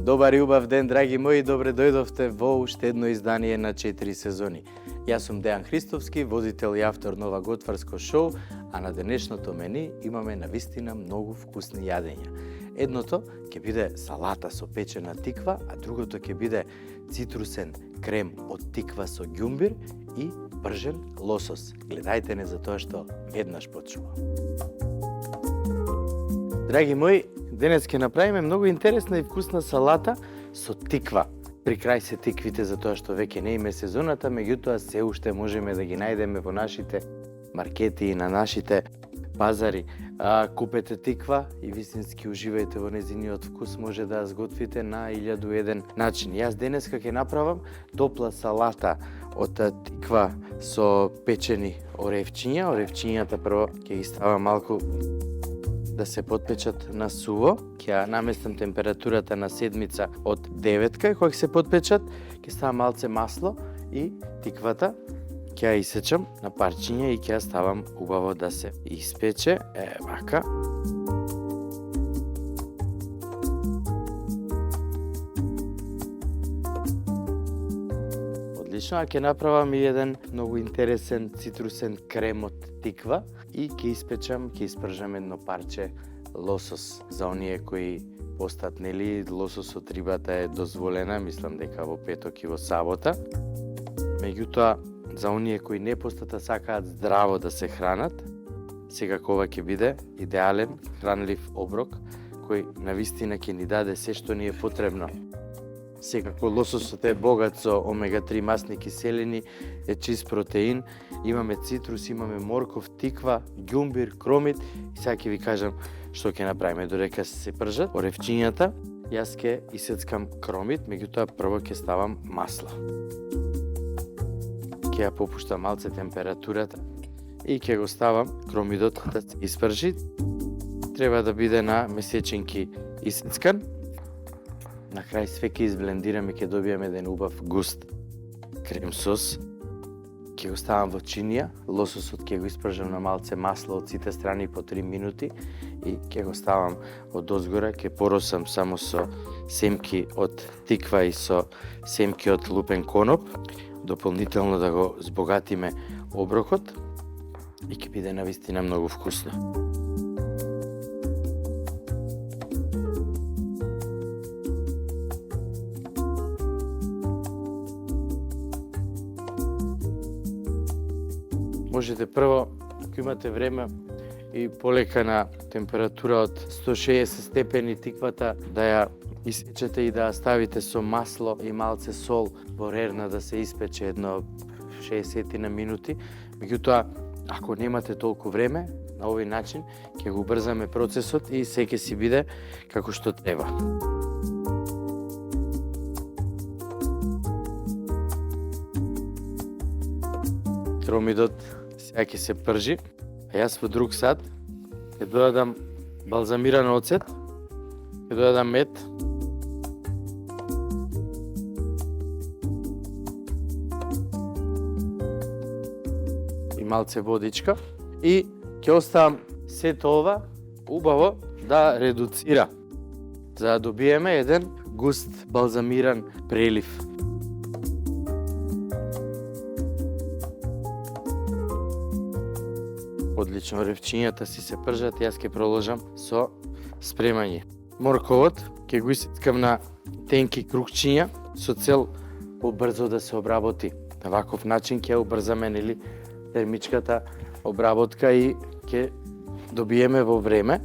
Добар и убав ден, драги мои, добре дојдовте во уште едно издание на 4 сезони. Јас сум Дејан Христовски, водител и автор на ова готварско шоу, а на денешното мени имаме навистина многу вкусни јадења. Едното ќе биде салата со печена тиква, а другото ќе биде цитрусен крем од тиква со ѓумбир и пржен лосос. Гледајте не за тоа што веднаш почува. Драги мои, денес ќе направиме многу интересна и вкусна салата со тиква. При крај се тиквите за тоа што веќе не име сезоната, меѓутоа се уште можеме да ги најдеме во нашите маркети и на нашите пазари. Купете тиква и вистински уживајте во незиниот вкус, може да ја сготвите на 1001 начин. Јас денеска ќе направам топла салата од тиква со печени оревчиња. Оревчињата прво ќе ги ставам малку да се потпечат на суво. Ќе ја наместам температурата на седмица од 9 и кога се потпечат, ќе ставам малце масло и тиквата ќе ја исечам на парчиња и ќе ја ставам убаво да се испече. Вака. Одлично, а ќе направам и еден многу интересен цитрусен крем од тиква и ќе испечам, ќе испржам едно парче лосос. За оние кои постат, нели, лососот, рибата е дозволена, мислам дека во петок и во сабота. Меѓутоа, за оние кои не постата сакаат здраво да се хранат, секако ова ќе биде идеален хранлив оброк кој навистина ќе ни даде се што ни е потребно. Секако лососот е богат со омега-3 масни киселини, е чист протеин, имаме цитрус, имаме морков, тиква, ѓумбир, кромит и сега ќе ви кажам што ќе направиме. Додека се пржат оревчињата, јас ќе исецкам кромит, меѓутоа прво ќе ставам масло. Ќе ја попуштам малце температурата и ќе го ставам кромидот да се испржи. Треба да биде на месечинки исецкан. На крај све ќе изблендираме и ќе добиеме еден убав густ крем сос. Ќе го ставам во чинија, лососот ќе го испржам на малце масло од сите страни по 3 минути и ќе го ставам од озгора, ќе поросам само со семки од тиква и со семки од лупен коноп, дополнително да го збогатиме оброкот и ќе биде навистина многу вкусно. Можете прво, ако имате време и полека на температура од 160 степени тиквата, да ја исечете и да ја ставите со масло и малце сол во рерна да се испече едно 60 на минути. Меѓутоа, ако немате толку време, на овој начин ќе го убрзаме процесот и се ќе си биде како што треба. Кромидот сега ќе се пржи, а јас во друг сад ќе додадам балзамиран оцет, ќе додадам мед, и малце водичка и ќе оставам сето ова убаво да редуцира, за да добиеме еден густ балзамиран прелив. Одлично, оревчињата си се пржат, јас ќе продолжам со спремање. Морковот ќе го исецкам на тенки крукчиња со цел побрзо да се обработи. На ваков начин ќе убрзаме, нели, термичката обработка и ќе добиеме во време.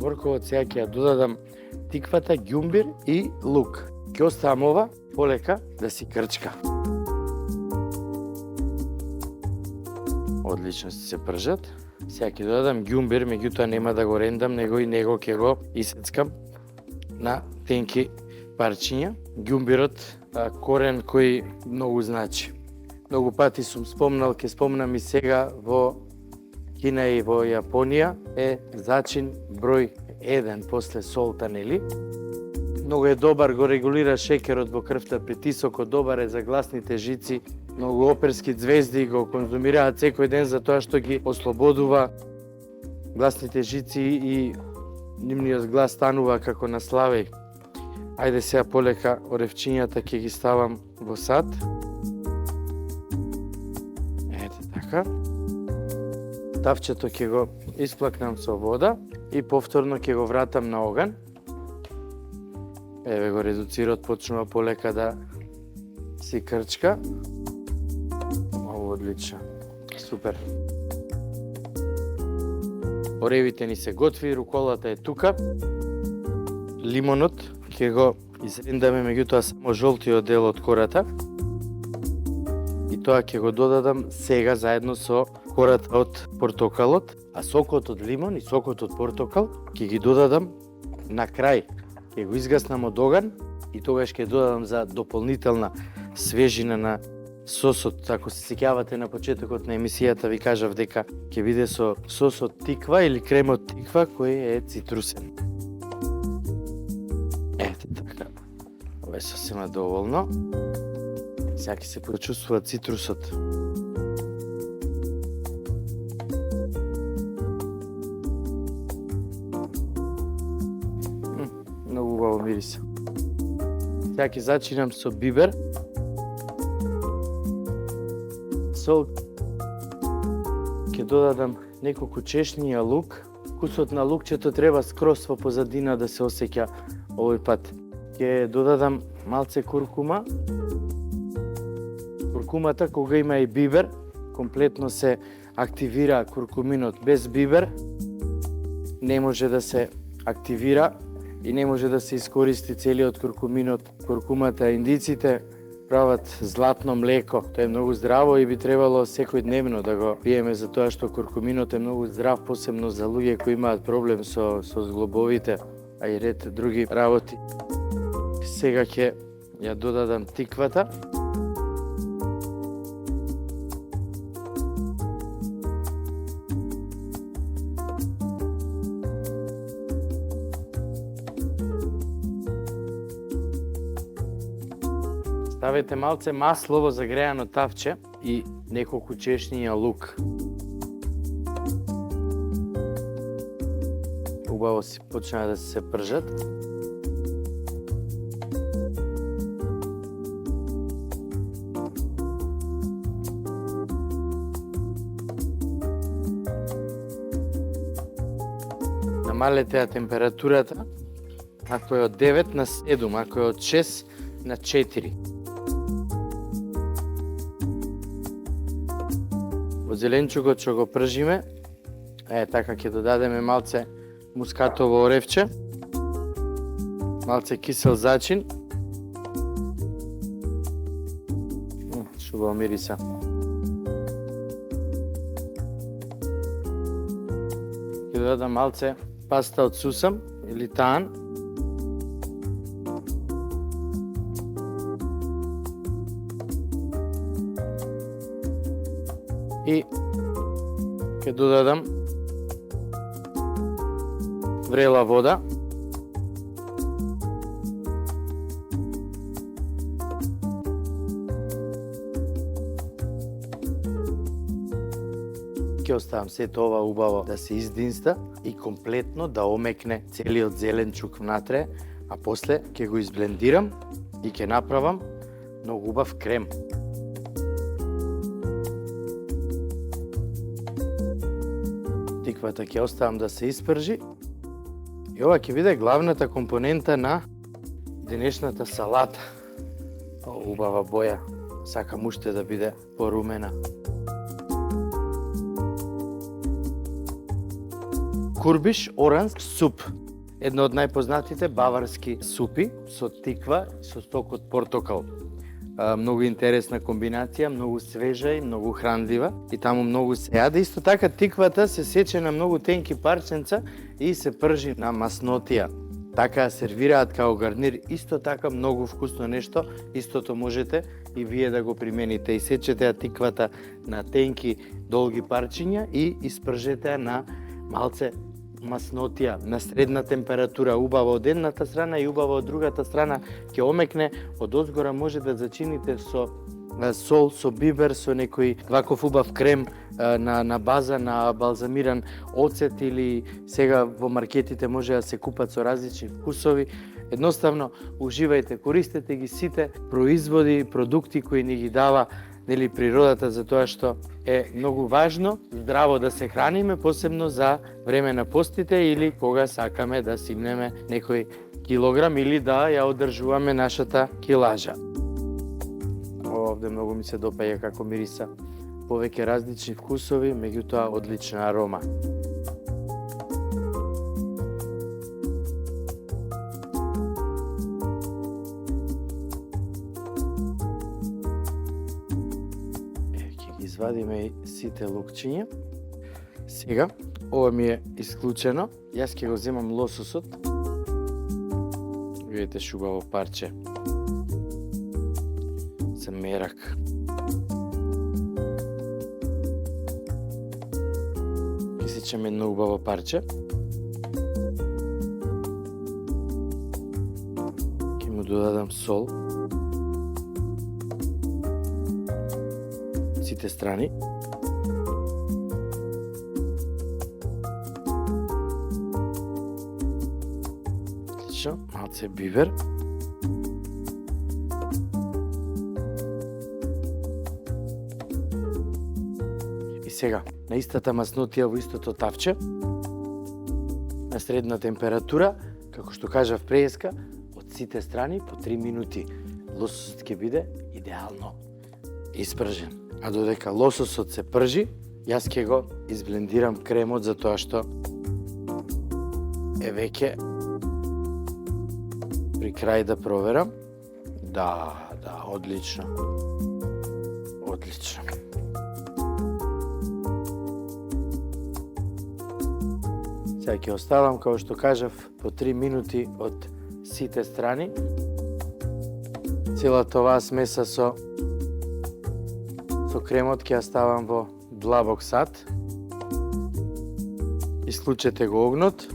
Морковот сега ќе ја додадам тиквата, ѓумбир и лук. Ќе оставам ова полека да си крчка. Одлично се пржат. Сега ќе додадам ѓумбир, меѓутоа нема да го рендам, него ќе го исецкам на тенки парчиња. Ѓумбирот корен кој многу значи. Многу пати сум спомнал, ќе спомнам и сега, во Кина и во Јапонија е зачин број еден после солта, нели? Многу е добар, го регулира шекерот во крвта, притисокот, добар е за гласните жици. Многу оперски звезди го конзумираат секој ден за тоа што ги ослободува гласните жици и нивниот глас станува како на славеј. Ајде сега полека оревчињата ќе ги ставам во сад. Ете така. Тавчето ќе го исплакнам со вода и повторно ќе го вратам на оган. Еве го редуцирот почнува полека да си крчка. Много одлично. Супер. Оревите ни се готви, руколата е тука. Лимонот ќе го изрендаме, меѓутоа само жолтиот дел од кората. И тоа ќе го додадам сега заедно со кората од портокалот, а сокот од лимон и сокот од портокал ќе ги додадам на крај. Ќе го изгаснам од оган и тогаш ќе додадам за дополнителна свежина на сосот. Ако се сеќавате на почетокот на емисијата, ви кажав дека ќе биде со сосот тиква или кремот тиква кој е цитрусен. Ете така. Ова е сосема доволно. Сега ќе се почувствува цитрусот. Многу убаво мириса. Сега ќе зачинам со бибер. Сол. Ќе додадам неколку чешни и лук. Вкусот на лукчето треба скроз во позадина да се осеќа овој пат. Ќе додадам малце куркума. Куркумата кога има и бибер, комплетно се активира куркуминот. Без бибер не може да се активира и не може да се искористи целиот куркуминот. Куркумата, индиците прават златно млеко. Тоа е многу здраво и би требало секојдневно да го пиеме, за тоа што куркуминот е многу здрав, посебно за луѓе кои имаат проблем со зглобовите, а и ред други работи. Сега ќе ја додадам тиквата. Ставете малце масло во загреано тавче и неколку чешњи лук. Убаво си почнаа да се пржат. Намалете ја температурата, ако е од 9 на 7, ако е од 6 на 4. Во зеленчукот што го пржиме, така ќе додадеме малце мускатово оревче, малце кисел зачин. Шубаво мириса. Ќе додадам малце паста од сусам или таан. И ќе додадам врела вода. Ќе оставам сето ова убаво да се издинста и комплетно да омекне целиот зеленчук внатре, а после ќе го изблендирам и ќе направам многу убав крем. Тиквата ќе оставам да се испржи и ова ќе биде главната компонента на денешната салата. Убава боја, сакам уште да биде порумена. Курбиш оранж суп. Едно од најпознатите баварски супи со тиква, со сок од портокал. Многу интересна комбинација, многу свежа и многу хранлива и таму многу се јаде. Исто така тиквата се сече на многу тенки парченца и се пржи на маснотија. Така сервираат као гарнир, исто така многу вкусно нешто, истото можете и вие да го примените. И сечете тиквата на тенки долги парчиња и испржете на малце маснотија на средна температура, убаво од едната страна и убаво од другата страна ќе омекне, од озгора може да зачините со сол, со бибер, со некој ваков убав крем на база на балзамиран оцет, или сега во маркетите може да се купат со различни вкусови. Едноставно уживајте, користете ги сите производи, продукти кои ни ги дава природата, за тоа што е многу важно здраво да се храниме, посебно за време на постите или кога сакаме да симнеме некој килограм или да ја одржуваме нашата килажа. Овде многу ми се допаѓа како мириса. Повеќе различни вкусови, меѓутоа одлична арома. Извадиме и сите лукчиња. Сега, ова ми е исклучено. Јас ќе го земам лососот. Видите шубаво парче. За мерак. Ќе сечеме едно убаво парче. Ќе му додадам сол. Сите страни. Отлично, малце бивер. И сега, на истата маснотија во истото тавче, на средна температура, како што кажав преска, од сите страни по 3 минути. Лососот ќе биде идеално испржен. А додека лососот се пржи, јас ќе го изблендирам кремот, за тоа што е веќе при крај да проверам. Да, одлично. Одлично. Сега ќе оставам, како што кажав, по 3 минути од сите страни. Целата оваа смеса со кремот ќе ја ставам во длабок сад. Исклучете го огнот.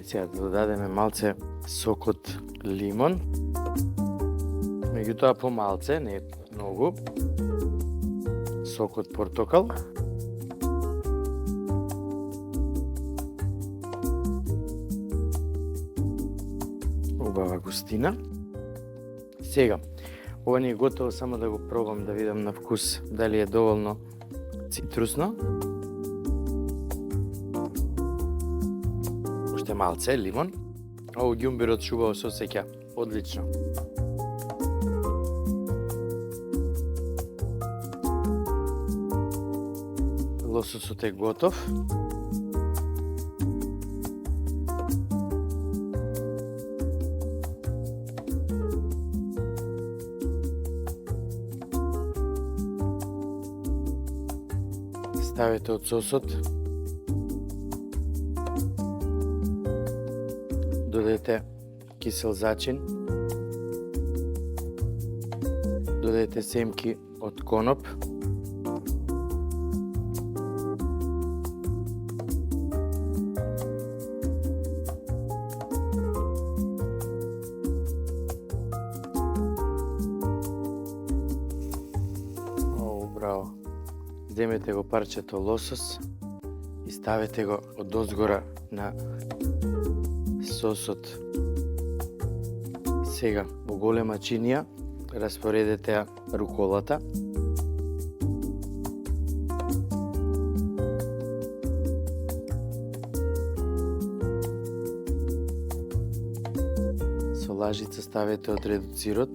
Сега да додадеме малце сок од лимон, меѓутоа помалце, не многу, сок од портокал, убава густина. Сега, ова не е готово, само да го пробам да видам на вкус дали е доволно цитрусно. Малце лимон, а ѓумбирот шубаво се осеќа одлично. Лососот е готов. Ставете од сосот. Додадете кисел зачин, додадете семки од коноп, браво. Земете го парчето лосос и ставете го од озгора на сосот. Сега, во голема чинија, распоредете руколата. Со лажица ставете од редуцирот.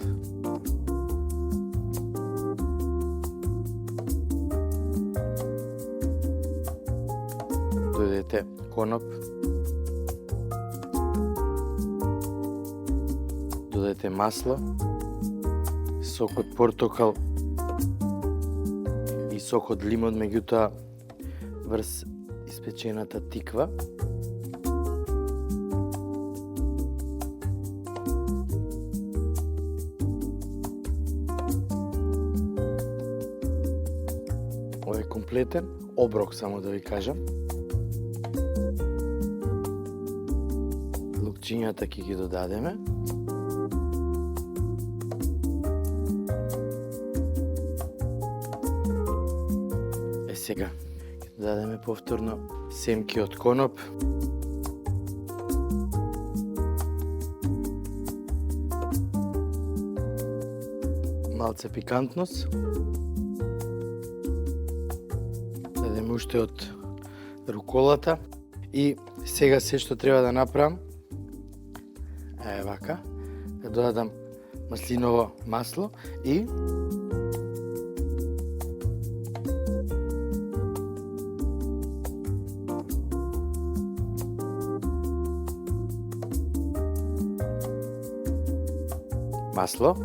Додадете коноп. Додадете масло, сок од портокал и сок од лимон, меѓутоа врз испечената тиква. Ова е комплетен оброк, само да ви кажам. Лукчињата ќе ги додадеме. Сега ќе додадеме повторно семки од коноп. Малце пикантност. Дадеме уште од руколата и сега се што треба да направам е вака, да додадам маслиново масло и масло,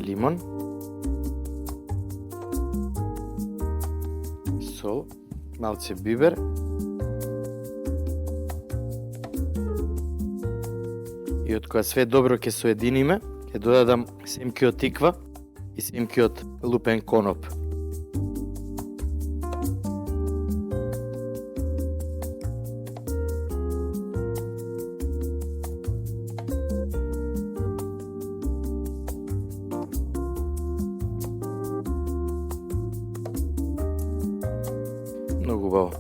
лимон, сол, малце бибер, и од кога све добро ќе соединиме, ќе додадам семки од тиква и семки од лупен коноп. Многу убаво.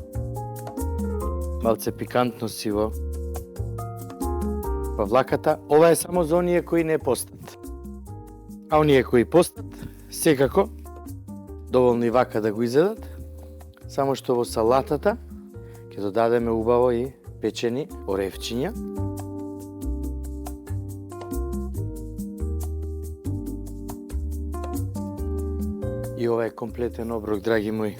Малце пикантно си во павлаката. Ова е само за оние кои не постат. А оние кои постат, секако доволно и вака да го изедат. Само што во салатата ќе додадеме убаво и печени оревчиња. И ова е комплетен оброк, драги мои.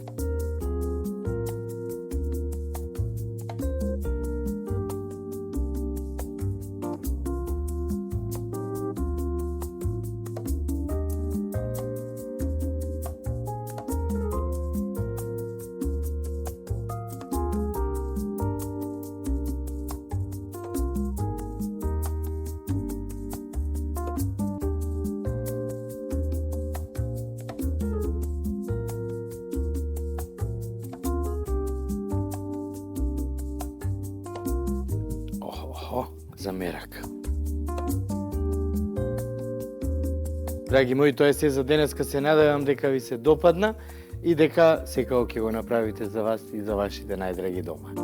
За мерак. Драги мои, тоа е се за денеска. Се надевам дека ви се допадна и дека секако ќе го направите за вас и за вашите најдраги дома.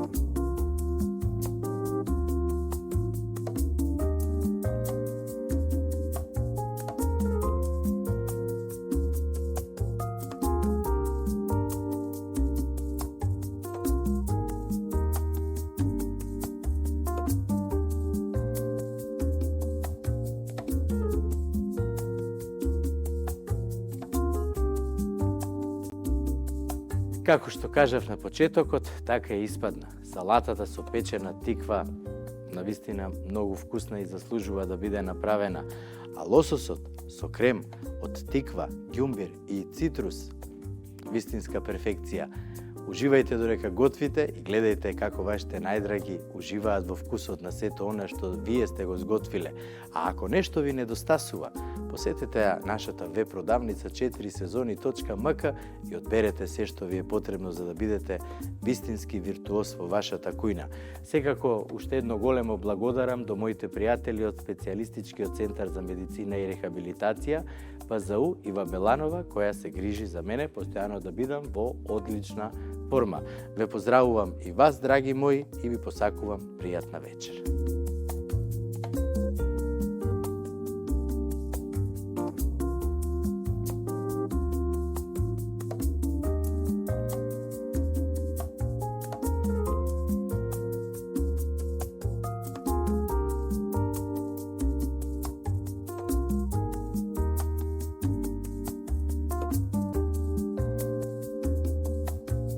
Како што кажав на почетокот, така и испадна. Салатата со печена тиква навистина многу вкусна и заслужува да биде направена, а лососот со крем од тиква, ѓумбир и цитрус вистинска перфекција. Уживајте додека готвите и гледајте како вашите најдраги уживаат во вкусот на сето она што вие сте го сготвиле. А ако нешто ви недостасува, посетете ја нашата веб продавница 4сезони.mk и одберете се што ви е потребно за да бидете вистински виртуоз во вашата кујна. Секако, уште едно големо благодарам до моите пријатели од Специјалистичкиот центар за медицина и рехабилитација ПЗУ Ива Беланова, која се грижи за мене постојано да бидам во одлична форма. Ве поздравувам и вас, драги мои, и ви посакувам пријатна вечер.